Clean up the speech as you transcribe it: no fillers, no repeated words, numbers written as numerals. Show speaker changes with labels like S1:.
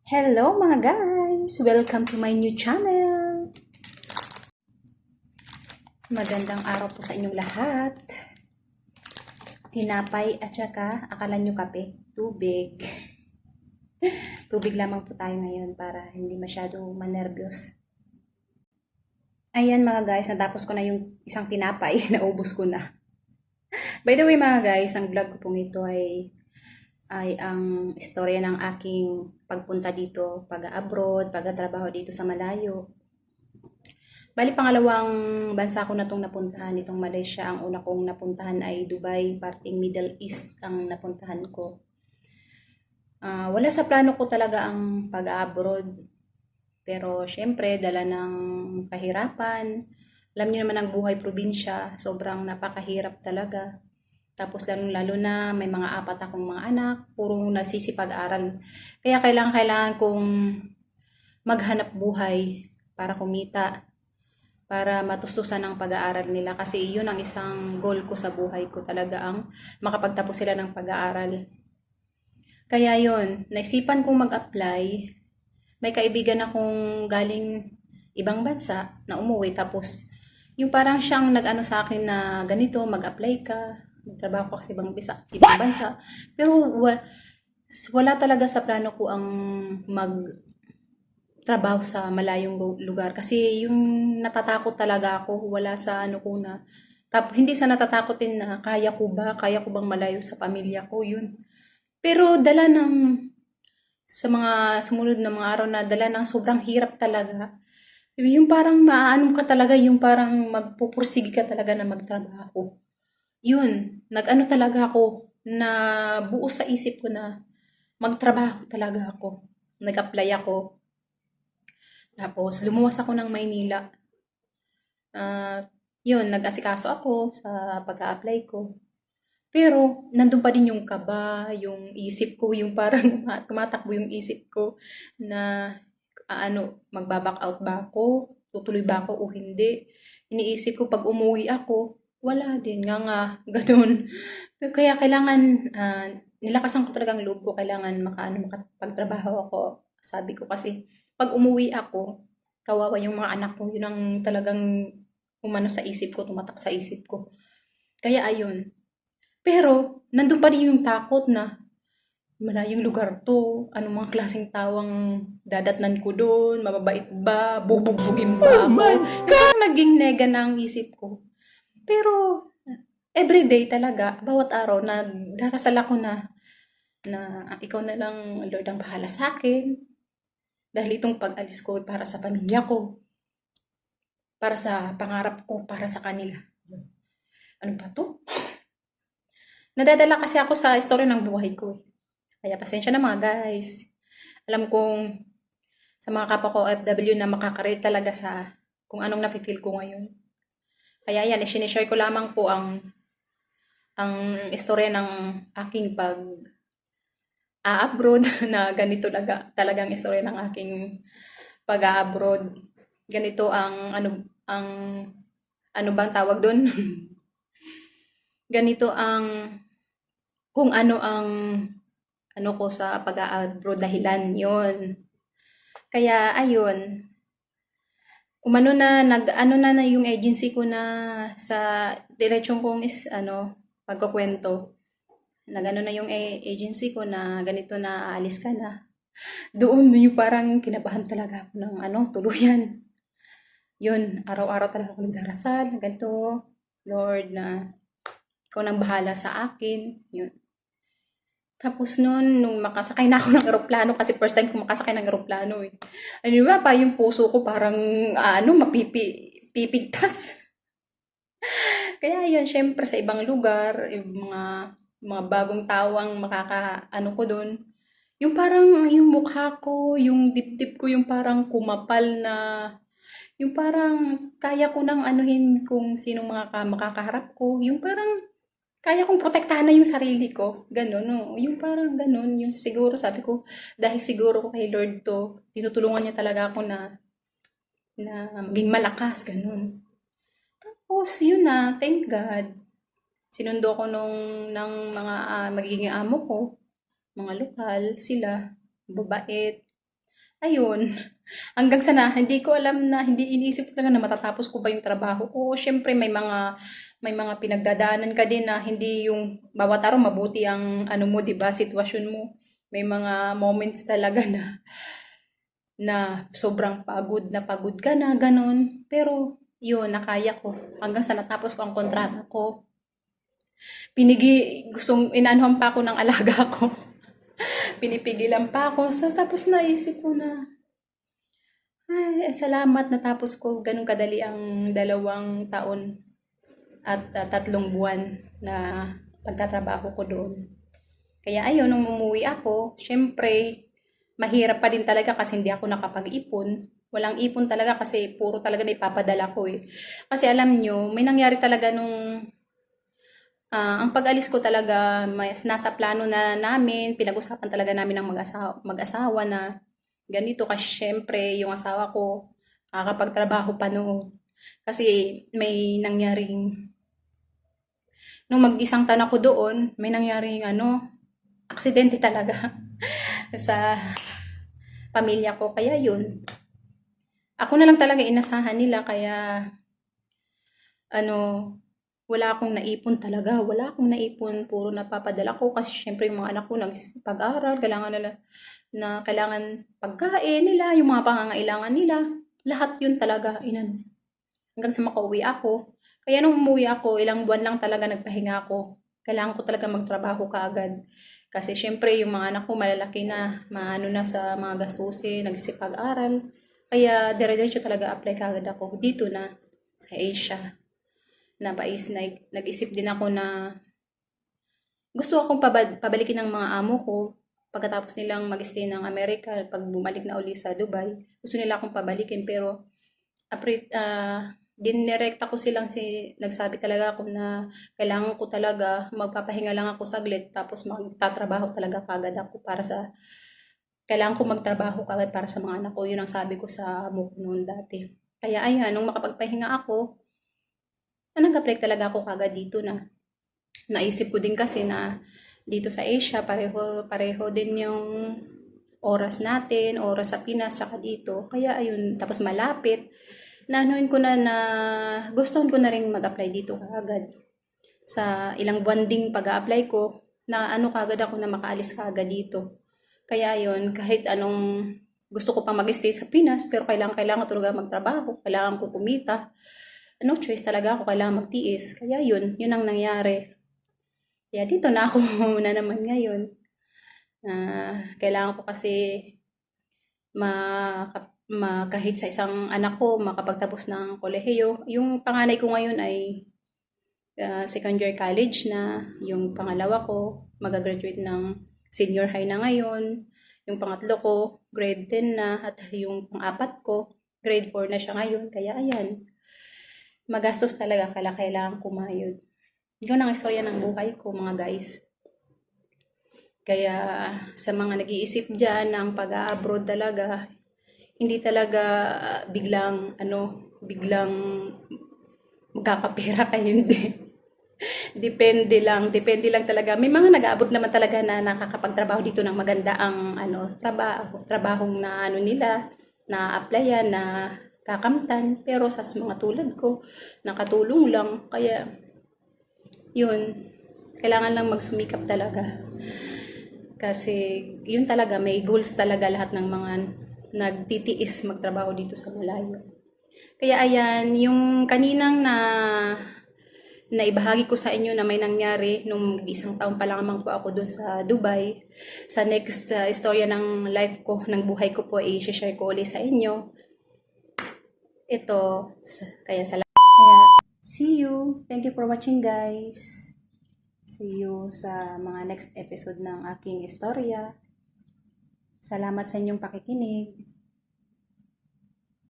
S1: Hello mga guys! Welcome to my new channel! Magandang araw po sa inyong lahat. Tinapay at saka akala nyo kape, tubig. Tubig lamang po tayo ngayon para hindi masyado manervyos. Ayan mga guys, natapos ko na yung isang tinapay, naubos ko na. By the way mga guys, ang vlog ko pong ito ay ang istorya ng aking pagpunta dito, pag-abroad, pag-trabaho dito sa malayo. Bali, pangalawang bansa ko na itong napuntahan, itong Malaysia. Ang una kong napuntahan ay Dubai, parting Middle East ang napuntahan ko. Wala sa plano ko talaga ang pag-abroad. Pero syempre, dala ng kahirapan. Alam niyo naman ang buhay probinsya, sobrang napakahirap talaga. Tapos lalo na may mga apat akong mga anak, puro nasisipag-aral. Kaya kailangan kong maghanap buhay para kumita, para matustusan ang pag-aaral nila. Kasi yun ang isang goal ko sa buhay ko talaga, ang makapagtapos sila ng pag-aaral. Kaya yun, naisipan kong mag-apply. May kaibigan akong galing ibang bansa na umuwi, tapos yung parang siyang nag-ano sa akin na ganito, mag-apply ka. Nagtrabaho ko kasi ibang bansa. Pero wala talaga sa plano ko ang magtrabaho sa malayong lugar. Kasi yung natatakot talaga ako, wala sa ano ko na. Hindi sa natatakotin na kaya ko bang malayo sa pamilya ko, yun. Pero sa mga sumunod na mga araw na dala ng sobrang hirap talaga. Yung parang maaanong ka talaga, yung parang magpupursige ka talaga na magtrabaho. Yun, nag-ano talaga ako, na buo sa isip ko na magtrabaho talaga ako. Nag-apply ako. Tapos, lumuwas ako ng Maynila. Yun, nag-asikaso ako sa pag-a-apply ko. Pero, nandun pa din yung kaba, yung isip ko, yung parang tumatakbo yung isip ko na magbaback out ba ako? Tutuloy ba ako o hindi? Iniisip ko pag umuwi ako, wala din, nga, ganun. Kaya kailangan, nilakasan ko talagang loob ko, kailangan makapagtrabaho ako. Sabi ko kasi, pag umuwi ako, kawawa yung mga anak ko, yun ang talagang umano sa isip ko, tumatak sa isip ko. Kaya ayun. Pero, nandun pa rin yung takot na, malayong lugar to, anong mga klaseng tawang dadatnan ko doon, mababait ba, bubugbugin ba ako. Kaya naging nega na ang isip ko. Pero, everyday talaga, bawat araw, darasal ako na ikaw na lang, Lord, ang bahala sa akin. Dahil itong pag-alis ko para sa pamilya ko, para sa pangarap ko, para sa kanila. Ano ba to? Nadadala kasi ako sa istorya ng buhay ko. Kaya pasensya na mga guys. Alam kong sa mga kapwa ko OFW na makakarelate talaga sa kung anong napifeel ko ngayon. Kaya yan, sinishare ko lamang po ang istorya ng aking pag-a-abroad na ganito talagang istorya ng aking pag-a-abroad. Ganito ano bang tawag doon? Ganito kung ano ang ko sa pag-a-abroad, dahilan yon. Kaya ayun, umano na na yung agency ko na sa diretsong kong pagkukwento. Nagano na yung agency ko na ganito na aalis ka na. Doon yung parang kinabahan talaga ako ng tuluyan. Yun, araw-araw talaga ako nagdarasal, ganito, Lord, na ikaw nang bahala sa akin. Yun. Tapos nung makasakay na ako ng eroplano, kasi first time ko makasakay ng eroplano eh. Ano ba, pa yung puso ko parang mapipigtas. Kaya yun, syempre sa ibang lugar, mga bagong tawang ko doon. Yung parang yung mukha ko, yung dibdib ko, yung parang kumapal na, yung parang kaya ko nang anuhin kung sinong mga makakaharap ko. Yung parang kaya kong protektahan na yung sarili ko. Ganon, no? Yung parang ganon. Yung siguro, sabi ko, dahil siguro ko kay Lord to, tinutulungan niya talaga ako na maging malakas, ganon. Tapos, yun na, thank God. Sinundo ko ng mga magiging amo ko, mga lokal, sila, babait. ayun, hanggang sa na, hindi ko alam na, hindi iniisip ko talaga na matatapos ko ba yung trabaho ko. Syempre may mga pinagdadaanan ka din na hindi yung bawat araw mabuti ang ano mo, 'di ba, sitwasyon mo. May mga moments talaga na sobrang pagod ka na, ganun. Pero, yun, nakaya ko. Hanggang sa natapos ko ang kontrata ko. Gustong inanuhan pa ako ng alaga ko. Pinipigilan pa ako. So, tapos naisip ko na, ay, salamat natapos ko ganun kadali ang 2 taon at 3 buwan na pagtatrabaho ko doon. Kaya ayun, nung umuwi ako, syempre, mahirap pa din talaga kasi hindi ako nakapag-ipon. Walang ipon talaga kasi puro talaga na ipapadala ko eh. Kasi alam nyo, may nangyari talaga nung ang pag-alis ko talaga, nasa plano na namin, pinag-usapan talaga namin ng mag-asawa na ganito kasi syempre yung asawa ko nakakapagtrabaho pa noon. Kasi may nangyaring, nung mag-isang taon ako doon, may nangyaring aksidente talaga sa pamilya ko. Kaya yun, ako na lang talaga inasahan nila kaya ano, wala akong naipon talaga. Wala akong naipon, puro napapadala ko kasi syempre yung mga anak ko nagpag-aral, kailangan na kailangan pagkain nila, yung mga pangangailangan nila. Lahat yun talaga hanggang sa makauwi ako. Kaya nung umuwi ako, ilang buwan lang talaga nagpahinga ako. Kailangan ko talaga magtrabaho kaagad. Kasi syempre yung mga anak ko malalaki na, maano na sa mga gastusin, nagsipag-aral. Kaya dire-diretso talaga apply kaagad ako dito na sa Asia. Nag-isip din ako na gusto akong pabalikin ng mga amo ko pagkatapos nilang mag-stay ng Amerika, pag bumalik na uli sa Dubai. Gusto nila akong pabalikin pero dinirekta ko nagsabi talaga ako na kailangan ko talaga, magpapahinga lang ako saglit tapos magtatrabaho talaga kagad ako kailangan ko magtrabaho kagad para sa mga anak ko. Yun ang sabi ko sa amo ko noon dati. Kaya ayan, nung makapagpahinga ako, nag-apply talaga ako kagad dito na. Naisip ko din kasi na dito sa Asia, pareho din yung oras natin, oras sa Pinas, saka dito. Kaya ayun, tapos malapit. Nanuin ko na gustuhan ko na rin mag-apply dito kaagad. Sa ilang buwan ding pag-a-apply ko, na kagad ako na makaalis kaagad dito. Kaya ayun, kahit anong gusto ko pang mag-stay sa Pinas, pero kailangan talaga magtrabaho, kailangan ko kumita. No choice talaga ako, kailangan magtiis. Kaya yun ang nangyari. Kaya dito na ako na naman ngayon. Kailangan ko kasi kahit sa isang anak ko makapagtapos ng kolehiyo. Yung panganay ko ngayon ay second year college na. Yung pangalawa ko mag-graduate ng senior high na ngayon. Yung pangatlo ko grade 10 na at yung pang-apat ko grade 4 na siya ngayon. Kaya ayan, magastos talaga kailangan kumayod. Yun ang istorya ng buhay ko mga guys. Kaya sa mga nag-iisip dyan ng pag-a-abroad talaga, hindi talaga biglang magkakapera kayo, hindi. Depende lang talaga. May mga nag-aabot naman talaga na nakakapagtrabaho dito ng maganda ang trabahong na nila, na applyan, na kakamtan. Pero sa mga tulad ko, nakatulong lang. Kaya, yun, kailangan lang magsumikap talaga. Kasi, yun talaga, may goals talaga lahat ng mga nagtitiis magtrabaho dito sa malayo. Kaya ayan, yung kaninang na ibahagi ko sa inyo na may nangyari nung 1 taon pa lang po ako doon sa Dubai. Sa next istorya ng life ko, ng buhay ko po, i-share ko ulit sa inyo. Ito, kaya see you. Thank you for watching guys. See you sa mga next episode ng aking istorya. Salamat sa inyong pakikinig.